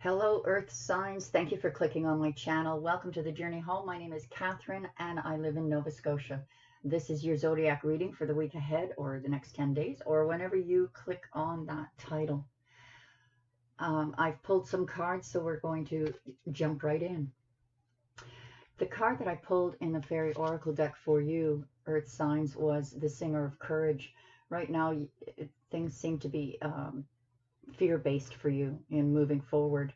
Hello, Earth signs. Thank you for clicking on my channel. Welcome to the journey home. My name is Catherine and I live in Nova Scotia. This is your zodiac reading for the week ahead or the next 10 days or whenever you click on that title. I've pulled some cards, so we're going to jump right in. The card that I pulled in the Fairy Oracle deck for you, Earth signs, was the Singer of Courage. Right now, things seem to be fear-based for you in moving forward.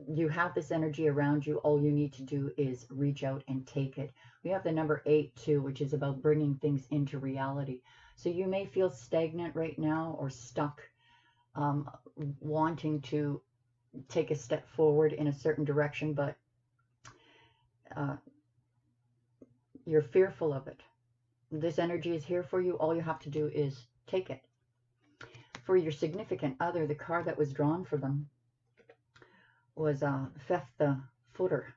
You have this energy around you. All you need to do is reach out and take it. We have the number 8 too, which is about bringing things into reality. So you may feel stagnant right now or stuck, wanting to take a step forward in a certain direction, but you're fearful of it. This energy is here for you. All you have to do is take it. For your significant other, the card that was drawn for them was Fifth the Footer.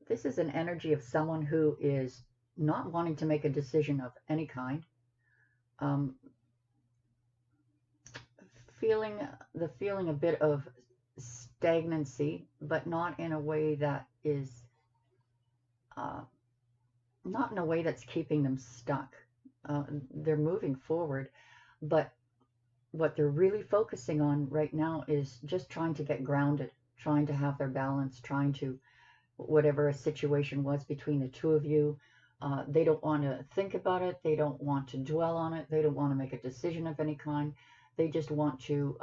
This is an energy of someone who is not wanting to make a decision of any kind, feeling a bit of stagnancy, but not in a way that is not in a way that's keeping them stuck. They're moving forward, but what they're really focusing on right now is just trying to get grounded, trying to have their balance, trying to, whatever a situation was between the two of you, they don't want to think about it. They don't want to dwell on it. They don't want to make a decision of any kind. They just want to,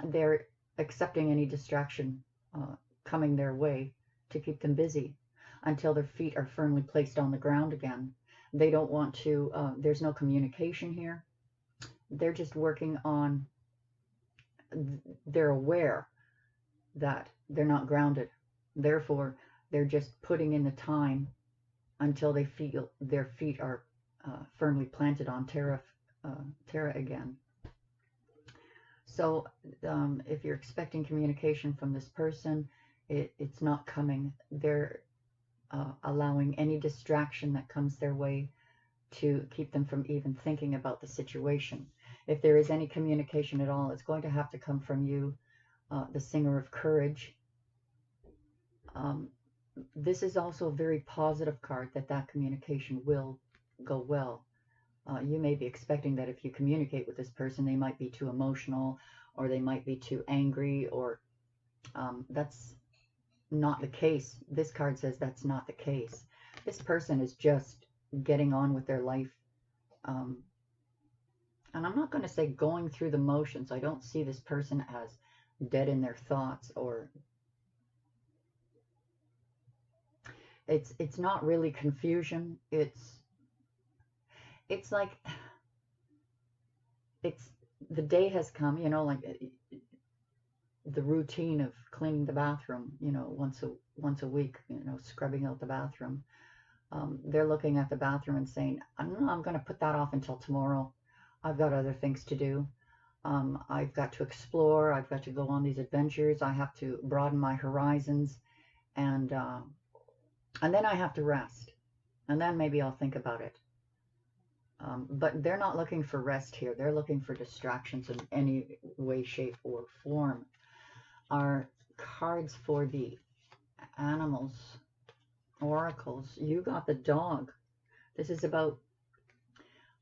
they're accepting any distraction coming their way to keep them busy until their feet are firmly placed on the ground again. They don't want to, there's no communication here. They're just working on, they're aware that they're not grounded. Therefore, they're just putting in the time until they feel their feet are firmly planted on terra again. So if you're expecting communication from this person, it's not coming. They're allowing any distraction that comes their way to keep them from even thinking about the situation. If there is any communication at all, it's going to have to come from you, the Singer of Courage. This is also a very positive card, that communication will go well. You may be expecting that if you communicate with this person, they might be too emotional or they might be too angry, or that's not the case. This card says that's not the case. This person is just getting on with their life. And I'm not going to say going through the motions. I don't see this person as dead in their thoughts, or it's not really confusion. It's like the day has come, like the routine of cleaning the bathroom, once a week, scrubbing out the bathroom. They're looking at the bathroom and saying, I'm going to put that off until tomorrow. I've got other things to do. I've got to explore. I've got to go on these adventures. I have to broaden my horizons. And then I have to rest. And then maybe I'll think about it. But they're not looking for rest here. They're looking for distractions in any way, shape, or form. Our cards for the animals, oracles. You got the dog. This is about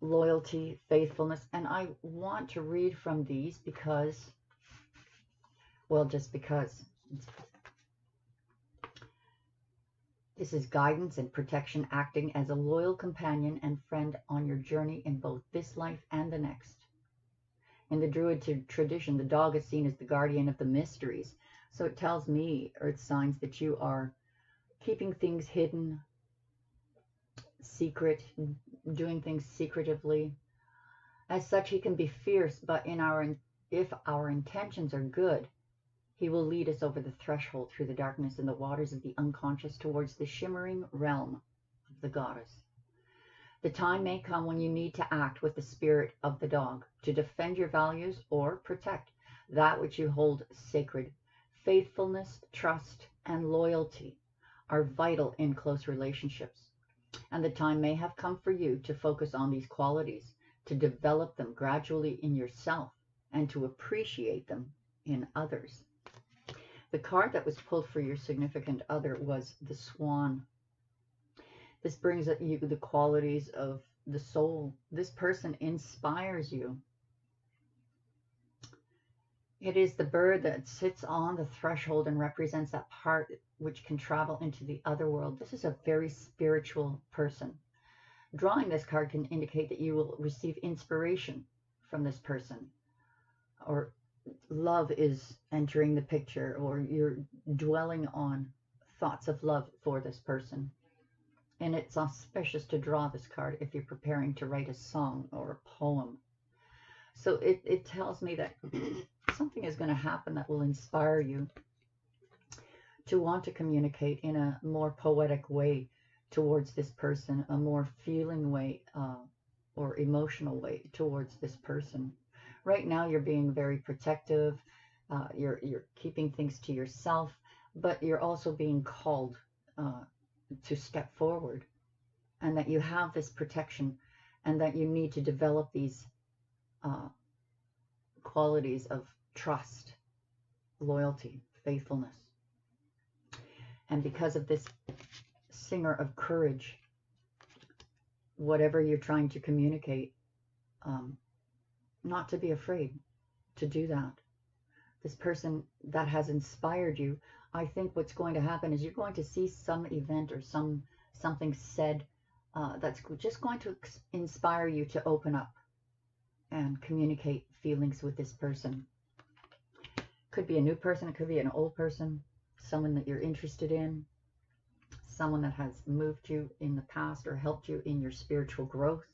loyalty, faithfulness, and I want to read from these because, well, just because. This is guidance and protection, acting as a loyal companion and friend on your journey in both this life and the next. In the Druid tradition, the dog is seen as the guardian of the mysteries. So it tells me, Earth signs, that you are keeping things hidden, secret, doing things secretively. As such, he can be fierce, but if our intentions are good, he will lead us over the threshold through the darkness and the waters of the unconscious towards the shimmering realm of the goddess. The time may come when you need to act with the spirit of the dog to defend your values or protect that which you hold sacred. Faithfulness, trust, and loyalty are vital in close relationships. And the time may have come for you to focus on these qualities, to develop them gradually in yourself, and to appreciate them in others. The card that was pulled for your significant other was the Swan. This brings you the qualities of the soul. This person inspires you. It is the bird that sits on the threshold and represents that part which can travel into the other world. This is a very spiritual person. Drawing this card can indicate that you will receive inspiration from this person, or love is entering the picture, or you're dwelling on thoughts of love for this person. And it's auspicious to draw this card if you're preparing to write a song or a poem. So it tells me that something is going to happen that will inspire you to want to communicate in a more poetic way towards this person, a more feeling way or emotional way towards this person. Right now, you're being very protective. You're keeping things to yourself, but you're also being called to step forward, and that you have this protection, and that you need to develop these qualities of trust, loyalty, faithfulness. And because of this singer of courage, whatever you're trying to communicate, not to be afraid to do that. This person that has inspired you, I think what's going to happen is you're going to see some event or something said that's just going to inspire you to open up and communicate feelings with this person. Could be a new person, it could be an old person, someone that you're interested in, someone that has moved you in the past or helped you in your spiritual growth.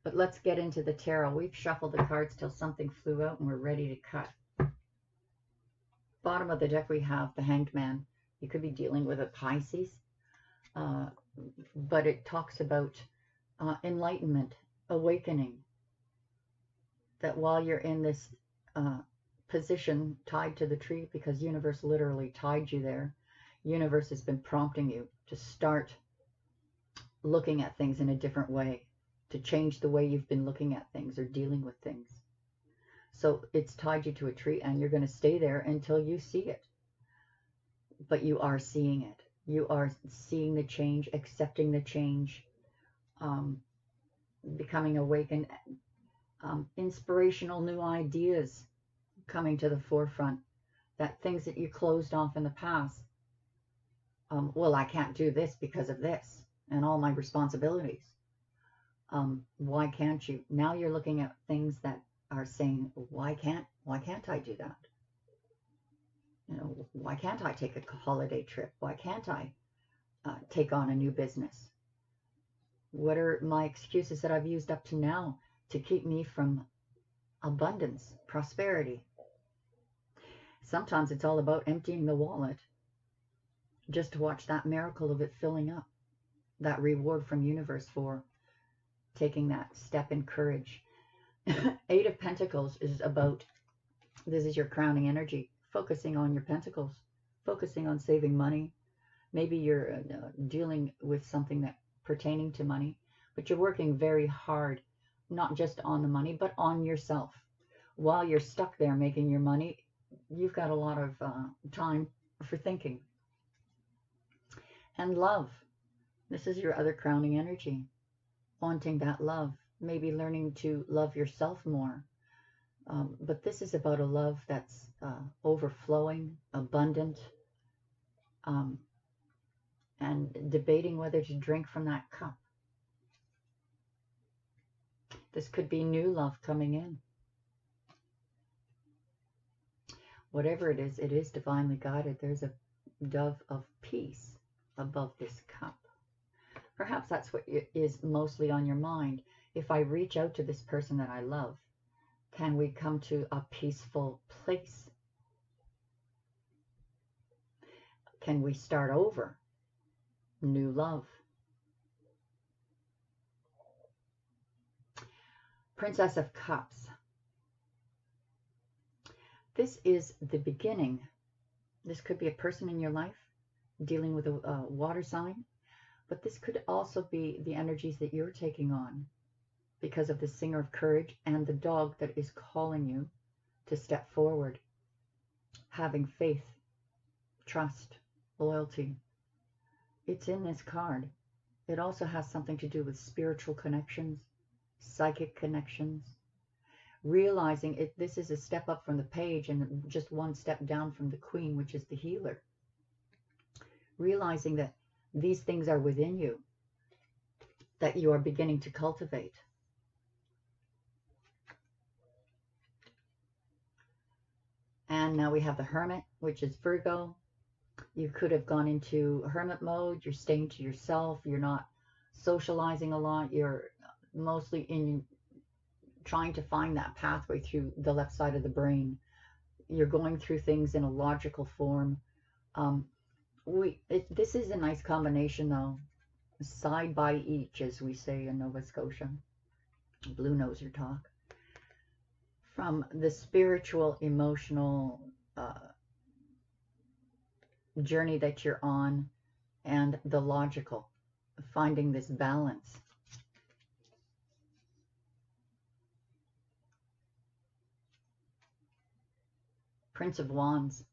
But let's get into the tarot. We've shuffled the cards till something flew out and we're ready to cut. Bottom of the deck we have the Hanged Man. You could be dealing with a Pisces, but it talks about enlightenment, awakening, that while you're in this position tied to the tree, because universe literally tied you there, universe has been prompting you to start looking at things in a different way, to change the way you've been looking at things or dealing with things. So it's tied you to a tree, and you're going to stay there until you see it. But you are seeing it. You are seeing the change, accepting the change, becoming awakened, inspirational new ideas coming to the forefront, that things that you closed off in the past. Well, I can't do this because of this and all my responsibilities. Why can't you? Now you're looking at things that are saying, why can't I do that? You know, why can't I take a holiday trip? Why can't I take on a new business? What are my excuses that I've used up to now to keep me from abundance, prosperity? Sometimes it's all about emptying the wallet just to watch that miracle of it filling up, that reward from universe for taking that step in courage. Eight of Pentacles is about, this is your crowning energy, focusing on your pentacles, focusing on saving money. Maybe you're dealing with something that pertaining to money, but you're working very hard, not just on the money, but on yourself. While you're stuck there making your money, you've got a lot of time for thinking. And love. This is your other crowning energy, wanting that love, maybe learning to love yourself more. But this is about a love that's overflowing, abundant, and debating whether to drink from that cup. This could be new love coming in. Whatever it is divinely guided. There's a dove of peace above this cup. Perhaps that's what is mostly on your mind. If I reach out to this person that I love, can we come to a peaceful place? Can we start over? New love. Princess of Cups. This is the beginning. This could be a person in your life dealing with a water sign, but this could also be the energies that you're taking on because of the singer of courage and the dog that is calling you to step forward, having faith trust, loyalty. It's in this card. It also has something to do with spiritual connections, psychic connections, realizing it. This is a step up from the page and just one step down from the queen, which is the healer. Realizing that these things are within you, that you are beginning to cultivate. And now we have the Hermit, which is Virgo. You could have gone into hermit mode. You're staying to yourself. You're not socializing a lot. You're mostly in trying to find that pathway through the left side of the brain. You're going through things in a logical form. This is a nice combination, though. Side by each, as we say in Nova Scotia. Blue Noser talk. From the spiritual, emotional journey that you're on and the logical, finding this balance. Prince of Wands.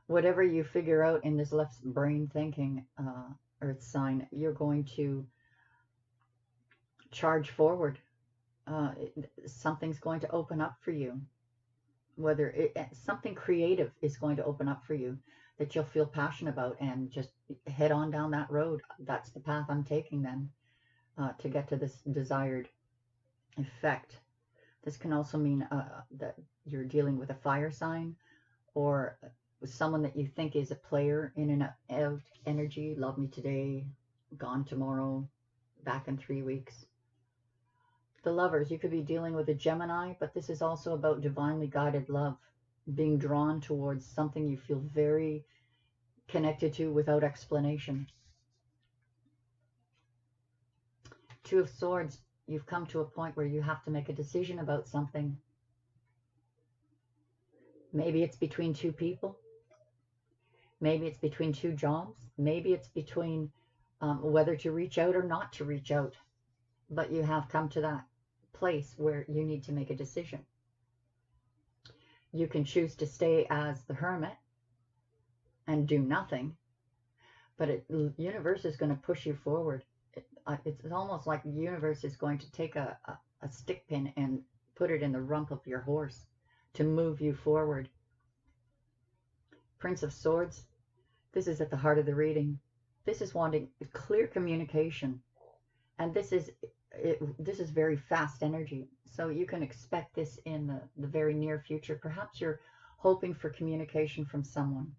Whatever you figure out in this left brain thinking, Earth sign, you're going to charge forward. Something's going to open up for you. Something creative is going to open up for you that you'll feel passionate about, and just head on down that road. That's the path I'm taking then, to get to this desired effect. This can also mean that you're dealing with a fire sign, or someone that you think is a player, in and out energy. Love me today, gone tomorrow, back in 3 weeks. The Lovers, you could be dealing with a Gemini, but this is also about divinely guided love, being drawn towards something you feel very connected to without explanation. Two of Swords, you've come to a point where you have to make a decision about something. Maybe it's between two people. Maybe it's between two jobs. Maybe it's between whether to reach out or not to reach out. But you have come to that place where you need to make a decision. You can choose to stay as the Hermit and do nothing, but the universe is going to push you forward. It's almost like the universe is going to take a stick pin and put it in the rump of your horse to move you forward. Prince of Swords, this is at the heart of the reading. This is wanting clear communication, and this is very fast energy, so you can expect this in the very near future. Perhaps you're hoping for communication from someone,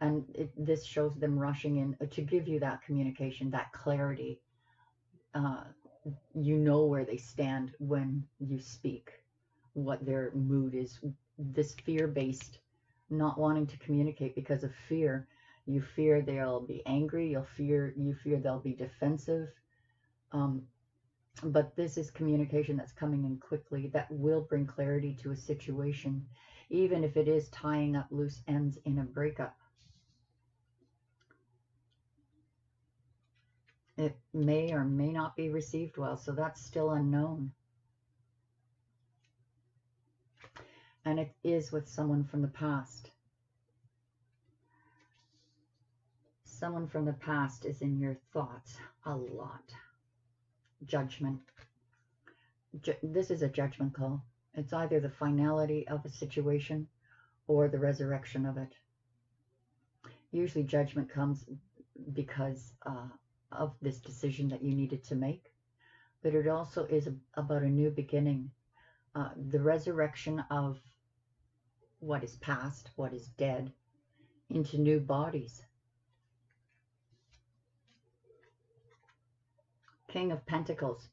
and this shows them rushing in to give you that communication, that clarity. You know where they stand when you speak, what their mood is. This fear-based, not wanting to communicate because of fear. You fear they'll be angry. You fear they'll be defensive. But this is communication that's coming in quickly, that will bring clarity to a situation, even if it is tying up loose ends in a breakup. It may or may not be received well, so that's still unknown. And it is with someone from the past. Someone from the past is in your thoughts a lot. Judgment. This is a judgment call. It's either the finality of a situation or the resurrection of it. Usually judgment comes because of this decision that you needed to make, but it also is about a new beginning, the resurrection of what is past, what is dead, into new bodies. King of Pentacles.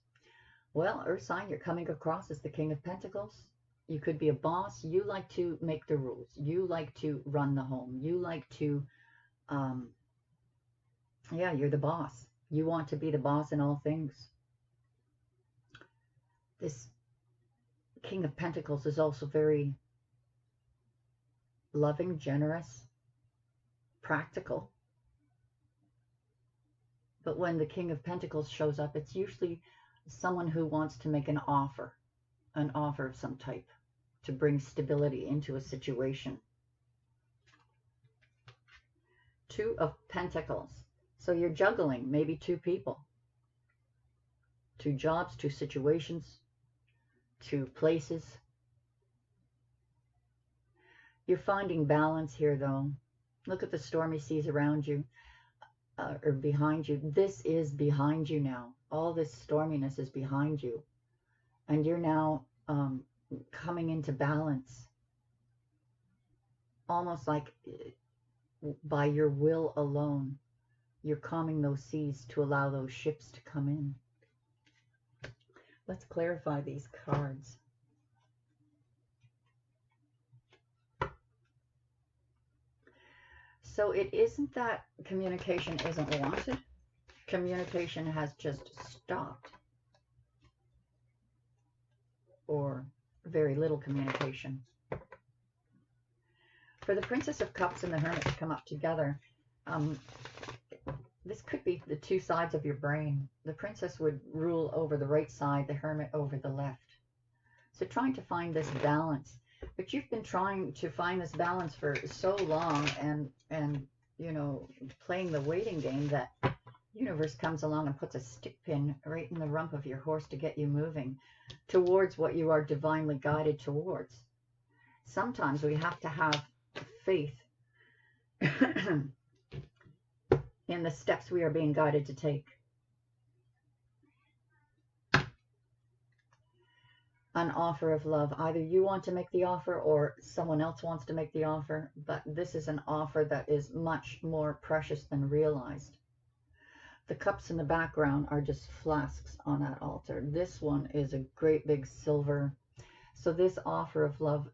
Well, Earth sign, you're coming across as the King of Pentacles. You could be a boss. You like to make the rules. You like to run the home. You like to, yeah, you're the boss. You want to be the boss in all things. This King of Pentacles is also very loving, generous, practical. But when the King of Pentacles shows up, it's usually someone who wants to make an offer of some type to bring stability into a situation. Two of Pentacles. So you're juggling maybe two people, two jobs, two situations, two places. You're finding balance here, though. Look at the stormy seas around you, or behind you. This is behind you now. All this storminess is behind you. And you're now coming into balance. Almost like by your will alone, you're calming those seas to allow those ships to come in. Let's clarify these cards. So it isn't that communication isn't wanted. Communication has just stopped. Or very little communication. For the Princess of Cups and the Hermit to come up together, this could be the two sides of your brain. The Princess would rule over the right side, the Hermit over the left. So trying to find this balance. But you've been trying to find this balance for so long and you know, playing the waiting game that universe comes along and puts a stick pin right in the rump of your horse to get you moving towards what you are divinely guided towards. Sometimes we have to have faith in the steps we are being guided to take. An offer of love. Either you want to make the offer or someone else wants to make the offer, but this is an offer that is much more precious than realized. The cups in the background are just flasks on that altar. This one is a great big silver. So this offer of love,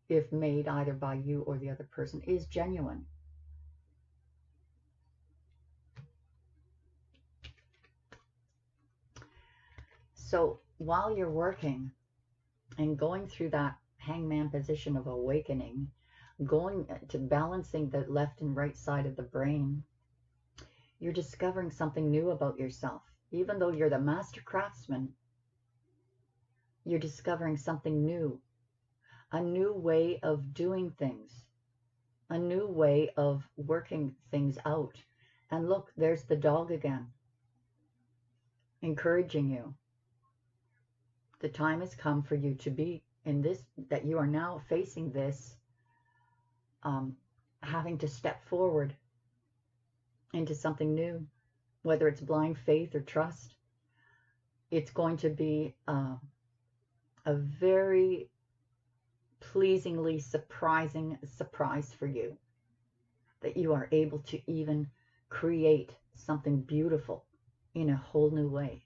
if made either by you or the other person, is genuine. So while you're working and going through that hangman position of awakening, going to balancing the left and right side of the brain, you're discovering something new about yourself. Even though you're the master craftsman, you're discovering something new, a new way of doing things, a new way of working things out. And look, there's the dog again, encouraging you. The time has come for you to be in this, that you are now facing this, having to step forward into something new, whether it's blind faith or trust. It's going to be a very pleasingly surprising surprise for you, that you are able to even create something beautiful in a whole new way.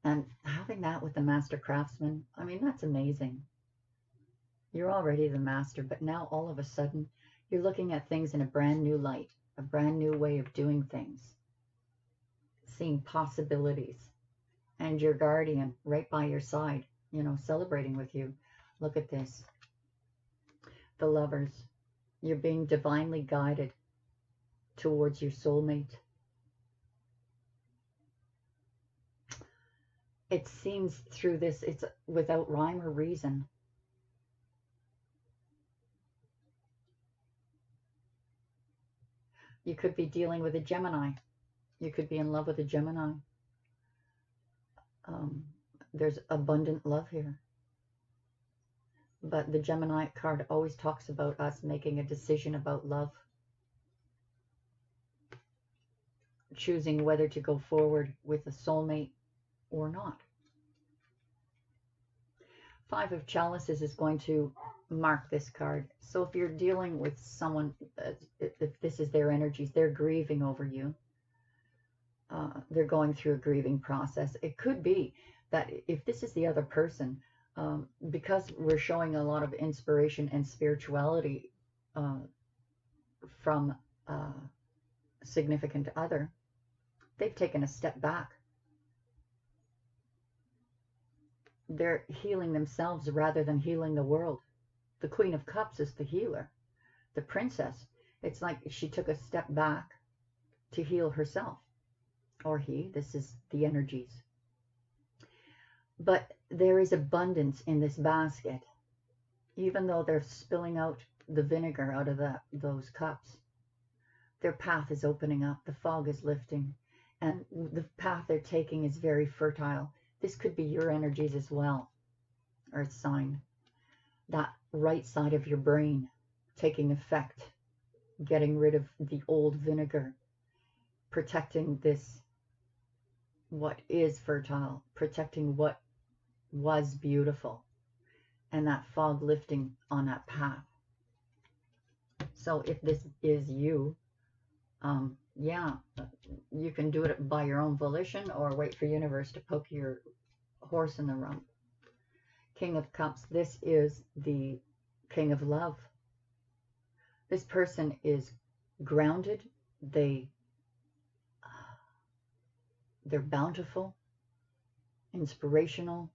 And having that with the master craftsman, I mean, that's amazing. You're already the master, but now all of a sudden, you're looking at things in a brand new light, a brand new way of doing things, seeing possibilities, and your guardian right by your side, you know, celebrating with you. Look at this. The Lovers. You're being divinely guided towards your soulmate. It seems through this, it's without rhyme or reason. You could be dealing with a Gemini. You could be in love with a Gemini. There's abundant love here. But the Gemini card always talks about us making a decision about love. Choosing whether to go forward with a soulmate or not. Five of Chalices is going to mark this card. So if you're dealing with someone, if this is their energies, they're grieving over you. They're going through a grieving process. It could be that if this is the other person, because we're showing a lot of inspiration and spirituality from a significant other, they've taken a step back. They're healing themselves rather than healing the world. The Queen of Cups is the healer. The Princess, it's like she took a step back to heal herself. Or he, this is the energies. But there is abundance in this basket. Even though they're spilling out the vinegar out of those cups, their path is opening up. The fog is lifting. And the path they're taking is very fertile. This could be your energies as well, Earth sign. That right side of your brain taking effect, getting rid of the old vinegar, protecting this, what is fertile, protecting what was beautiful, and that fog lifting on that path. So if this is you, yeah, you can do it by your own volition or wait for universe to poke your horse in the rump. King of Cups, this is the King of Love. This person is grounded. They're bountiful, inspirational.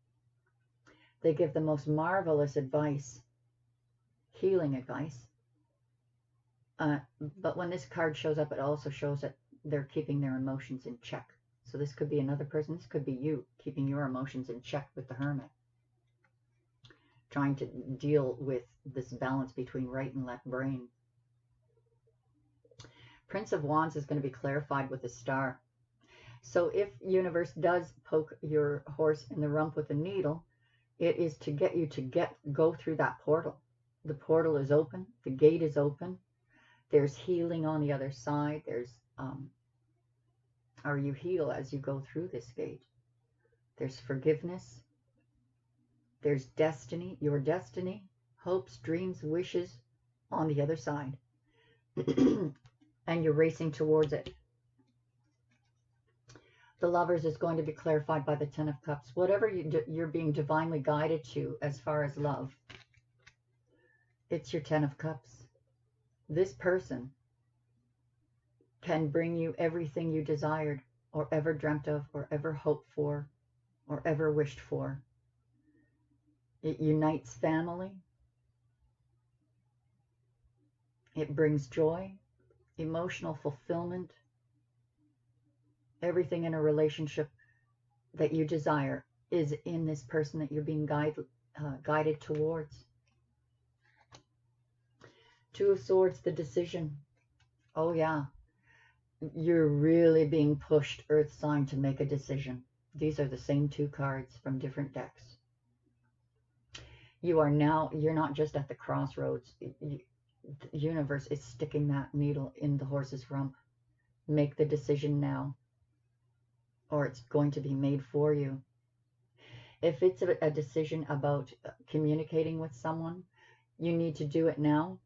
They give the most marvelous advice, healing advice. But when this card shows up, it also shows that they're keeping their emotions in check. So this could be another person. This could be you keeping your emotions in check with the Hermit, trying to deal with this balance between right and left brain. Prince of Wands is going to be clarified with a star. So if universe does poke your horse in the rump with a needle, it is to get you to go through that portal. The portal is open. The gate is open. There's healing on the other side. There's, or you heal as you go through this gate. There's forgiveness. There's destiny, your destiny, hopes, dreams, wishes on the other side. And you're racing towards it. The Lovers is going to be clarified by the Ten of Cups. Whatever you're being divinely guided to as far as love, it's your Ten of Cups. This person can bring you everything you desired or ever dreamt of or ever hoped for or ever wished for. It unites family. It brings joy, emotional fulfillment. Everything in a relationship that you desire is in this person that you're being guided towards. Two of Swords, the decision. Oh yeah, you're really being pushed, Earth sign, to make a decision. These are the same two cards from different decks. You're not just at the crossroads. The universe is sticking that needle in the horse's rump. Make the decision now, or it's going to be made for you. If it's a decision about communicating with someone, you need to do it now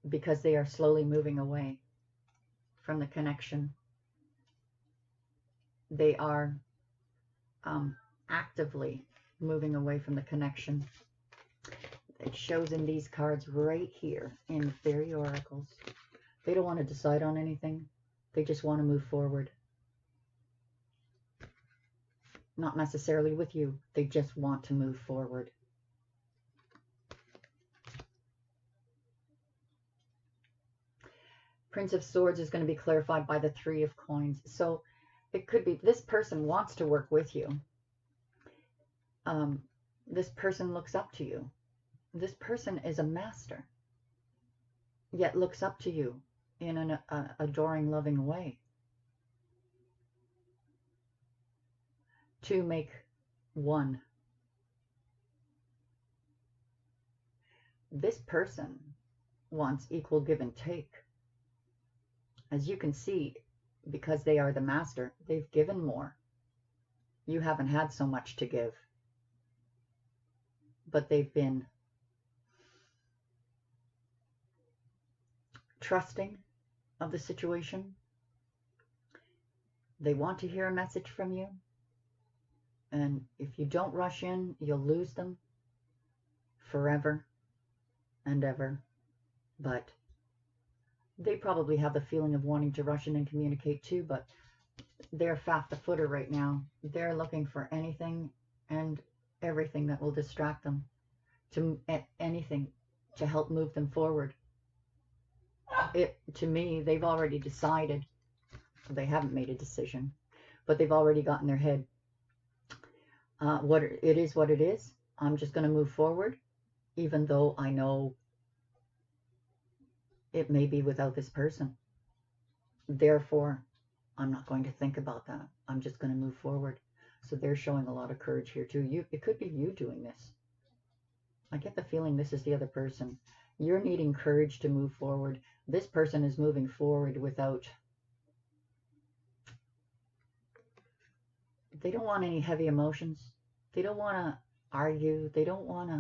because they are slowly moving away from the connection. They are actively moving away from the connection. It shows in these cards right here in the Fairy Oracles. They don't want to decide on anything. They just want to move forward. Not necessarily with you. They just want to move forward. Prince of Swords is going to be clarified by the Three of Coins. So it could be this person wants to work with you. This person looks up to you. This person is a master, yet looks up to you in an adoring, loving way. To make one. This person wants equal give and take. As you can see, because they are the master, they've given more. You haven't had so much to give. But they've been trusting of the situation. They want to hear a message from you. And if you don't rush in, you'll lose them forever and ever. But they probably have the feeling of wanting to rush in and communicate too, but they're fat-the-footer right now. They're looking for anything and everything that will distract them, to anything to help move them forward. To me, they've already decided. They haven't made a decision, but they've already got in their head, it is what it is. I'm just going to move forward. even though I know it may be without this person. Therefore, I'm not going to think about that. I'm just going to move forward. So they're showing a lot of courage here too. It could be you doing this. I get the feeling this is the other person. You're needing courage to move forward. This person is moving forward without, they don't want any heavy emotions. They don't want to argue. They don't want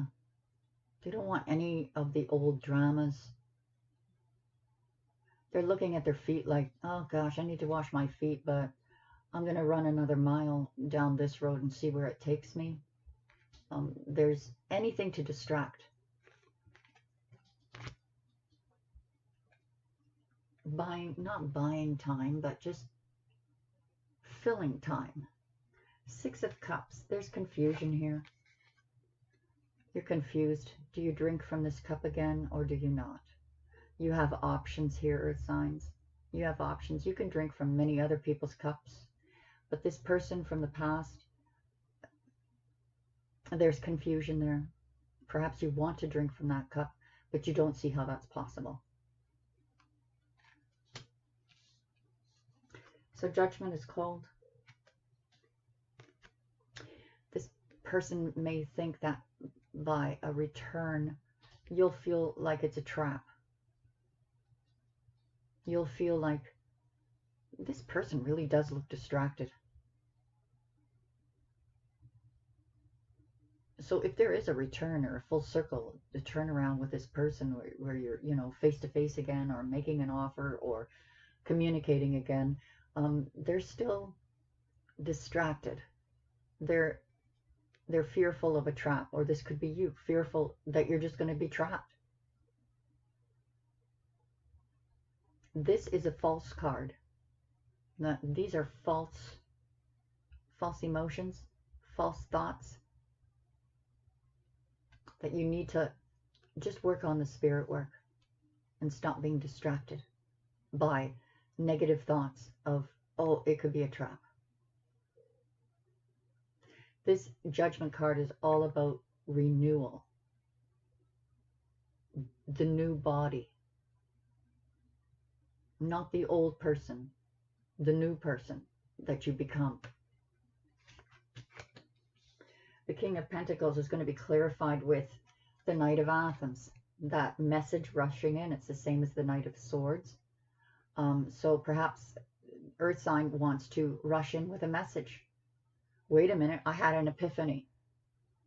any of the old dramas. They're looking at their feet like, oh gosh, I need to wash my feet, but I'm going to run another mile down this road and see where it takes me. There's anything to distract. Not buying time, but just filling time. 6 of Cups. There's confusion here. You're confused. Do you drink from this cup again or do you not? You have options here, Earth signs. You have options. You can drink from many other people's cups. But this person from the past, there's confusion there. Perhaps you want to drink from that cup, but you don't see how that's possible. So judgment is called. This person may think that by a return, you'll feel like it's a trap. You'll feel like this person really does look distracted. So if there is a return or a full circle, the turnaround with this person where you're, face to face again, or making an offer, or communicating again, they're still distracted. They're fearful of a trap, or this could be you, fearful that you're just going to be trapped. This is a false card. Now, these are false emotions, false thoughts that you need to just work on the spirit work and stop being distracted by negative thoughts of, oh, it could be a trap. This judgment card is all about renewal, the new body, not the old person, the new person that you become. The King of Pentacles is going to be clarified with the Knight of Athens. That message rushing in, it's the same as the Knight of Swords. So perhaps Earth sign wants to rush in with a message. Wait a minute, I had an epiphany.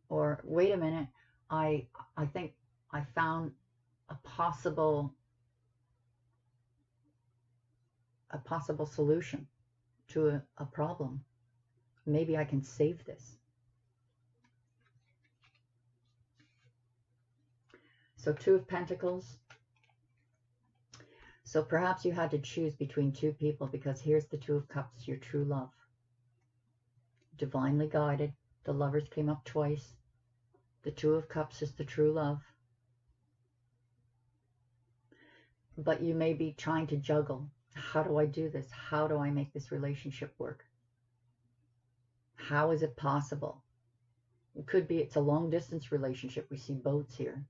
Or wait a minute, I think I found a possible solution to a problem. Maybe I can save this. So 2 of Pentacles. So perhaps you had to choose between 2 people, because here's the 2 of Cups, your true love. Divinely guided. The Lovers came up twice. The 2 of Cups is the true love. But you may be trying to juggle. How do I do this? How do I make this relationship work? How is it possible? It could be it's a long distance relationship. We see boats here.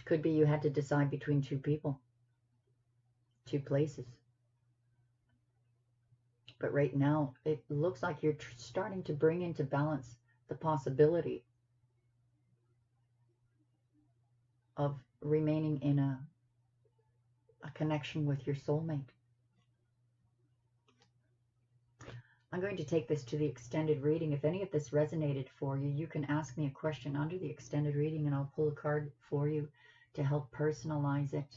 Could be you had to decide between 2 people, 2 places. But right now, it looks like you're starting to bring into balance the possibility of remaining in a connection with your soulmate. I'm going to take this to the extended reading. If any of this resonated for you, you can ask me a question under the extended reading and I'll pull a card for you to help personalize it.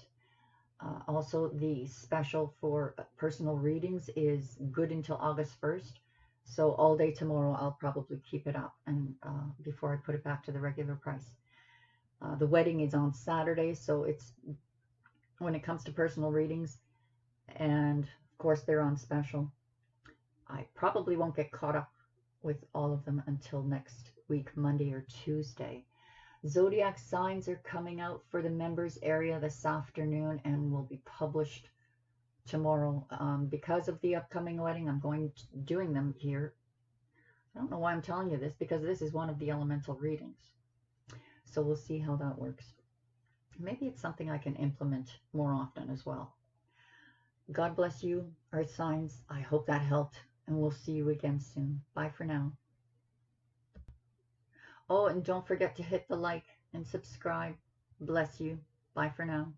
Also, the special for personal readings is good until August 1st. So all day tomorrow, I'll probably keep it up and before I put it back to the regular price. The wedding is on Saturday, so it's when it comes to personal readings, and of course they're on special. I probably won't get caught up with all of them until next week, Monday or Tuesday. Zodiac signs are coming out for the members area this afternoon and will be published tomorrow. Because of the upcoming wedding, I'm doing them here I don't know why I'm telling you this, because this is one of the elemental readings. So we'll see how that works. Maybe it's something I can implement more often as well. God bless you, Earth signs. I hope that helped, and we'll see you again soon. Bye for now. Oh, and don't forget to hit the like and subscribe. Bless you. Bye for now.